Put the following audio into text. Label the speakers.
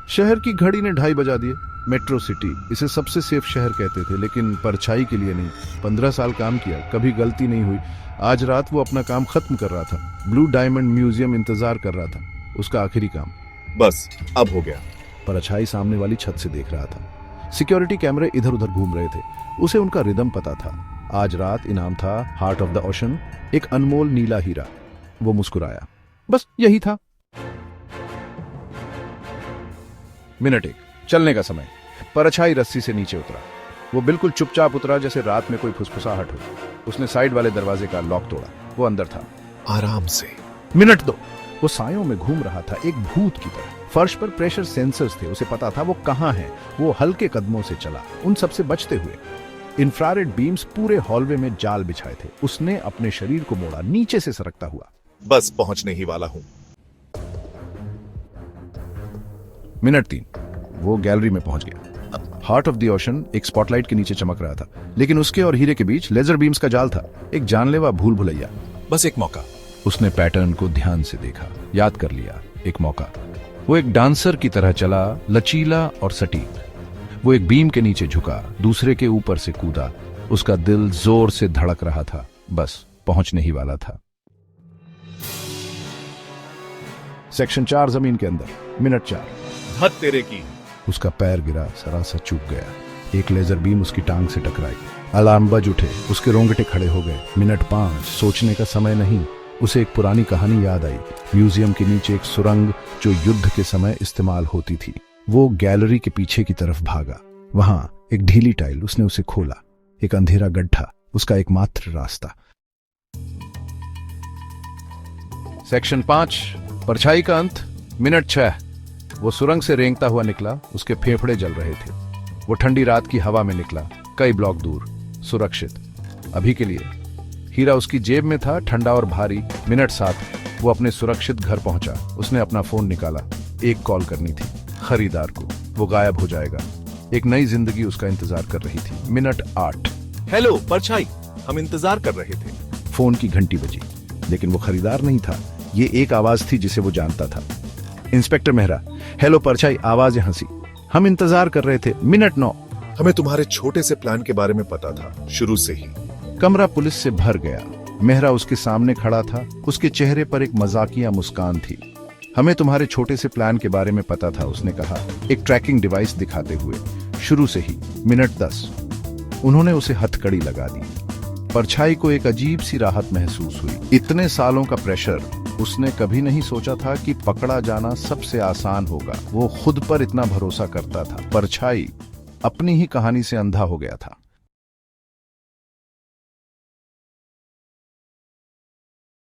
Speaker 1: शहर की घड़ी ने 2:30 बजा दिए। मेट्रो सिटी, इसे सबसे सेफ शहर कहते थे, लेकिन परछाई के लिए नहीं। 15 साल काम किया, कभी गलती नहीं हुई। आज रात वो अपना काम खत्म कर रहा था। ब्लू डायमंड म्यूजियम इंतजार कर रहा था, उसका आखिरी काम।
Speaker 2: बस अब हो गया।
Speaker 1: परछाई सामने वाली छत से देख रहा था। सिक्योरिटी कैमरे इधर उधर घूम रहे थे। उसे उनका रिदम पता था। आज रात इनाम था हार्ट ऑफ द ओशन, एक अनमोल नीला हीरा। वो मुस्कुराया। बस यही था। मिनट 1, चलने का समय। परछाई रस्सी से नीचे उतरा। वो बिल्कुल चुपचाप उतरा, जैसे रात में कोई फुसफुसाहट हो। उसने साइड वाले दरवाजे का लॉक तोड़ा। वो अंदर था।
Speaker 2: आराम से।
Speaker 1: मिनट 2, वो सायों में घूम रहा था, एक भूत की तरह। फर्श पर प्रेशर सेंसर्स थे, उसे पता था वो कहां है। वो हल्के कदमों से चला, उन सबसे बचते हुए। इंफ्रारेड बीम्स पूरे हॉलवे में जाल बिछाए थे। उसने अपने शरीर को मोड़ा, नीचे से सरकता हुआ।
Speaker 2: बस पहुंचने ही वाला हूं।
Speaker 1: मिनट 3, वो गैलरी में पहुंच गया। हार्ट ऑफ द ओशन एक स्पॉटलाइट के नीचे चमक रहा था, लेकिन उसके और हीरे के बीच लेजर बीम्स का जाल था। एक जानलेवा भूल भुलैया।
Speaker 2: बस एक मौका।
Speaker 1: उसने पैटर्न को ध्यान से देखा, याद कर लिया। एक मौका। वो एक डांसर की तरह चला, लचीला और सटीक। वो एक बीम के नीचे झुका, दूसरे के ऊपर से कूदा। उसका दिल जोर से धड़क रहा था, बस पहुंचने ही वाला था। सेक्शन 4, जमीन के अंदर। मिनट 4।
Speaker 2: हद तेरे की।
Speaker 1: उसका पैर गिरा, सरासा चूक गया। एक लेजर बीम उसकी टांग से टकराई। अलार्म बज उठे, उसके रोंगटे खड़े हो गए। मिनट 5, सोचने का समय नहीं। उसे एक पुरानी कहानी याद आई। म्यूजियम के नीचे एक सुरंग जो युद्ध के समय इस्तेमाल होती थी। वो गैलरी के पीछे की तरफ भागा। वहां एक ढीली टाइल, उसने उसे खोला। एक अंधेरा गड्ढा, उसका एकमात्र रास्ता। सेक्शन 5, परछाई का अंत। मिनट 6, वो सुरंग से रेंगता हुआ निकला। उसके फेफड़े जल रहे थे। वो ठंडी रात की हवा में निकला, कई ब्लॉक दूर, सुरक्षित अभी के लिए। हीरा उसकी जेब में था, ठंडा और भारी। मिनट 7, वो अपने सुरक्षित घर पहुंचा। उसने अपना फोन निकाला। एक कॉल करनी थी, खरीदार को। वो गायब हो जाएगा। एक नई जिंदगी उसका इंतजार कर रही थी। मिनट 8।
Speaker 2: हेलो परछाई, हम इंतजार कर रहे थे।
Speaker 1: फोन की घंटी बजी, लेकिन वो खरीदार नहीं था। ये एक आवाज थी जिसे वो जानता था। इंस्पेक्टर मेहरा। हेलो परछाई, आवाज हंसी। हम इंतजार कर रहे थे। मिनट 9।
Speaker 2: हमें तुम्हारे छोटे से प्लान के बारे में पता था, शुरू से ही।
Speaker 1: कमरा पुलिस से भर गया। मेहरा उसके सामने खड़ा था। उसके चेहरे पर एक मजाकिया मुस्कान थी। हमें तुम्हारे छोटे से प्लान के बारे में पता था, उसने कहा, एक ट्रैकिंग डिवाइस दिखाते हुए। शुरू से ही। मिनट 10। उन्होंने उसे हथकड़ी लगा दी। परछाई को एक अजीब सी राहत महसूस हुई। इतने सालों का प्रेशर, उसने कभी नहीं सोचा था कि पकड़ा जाना सबसे आसान होगा। वो खुद पर इतना भरोसा करता था। परछाई अपनी ही कहानी से अंधा हो गया था।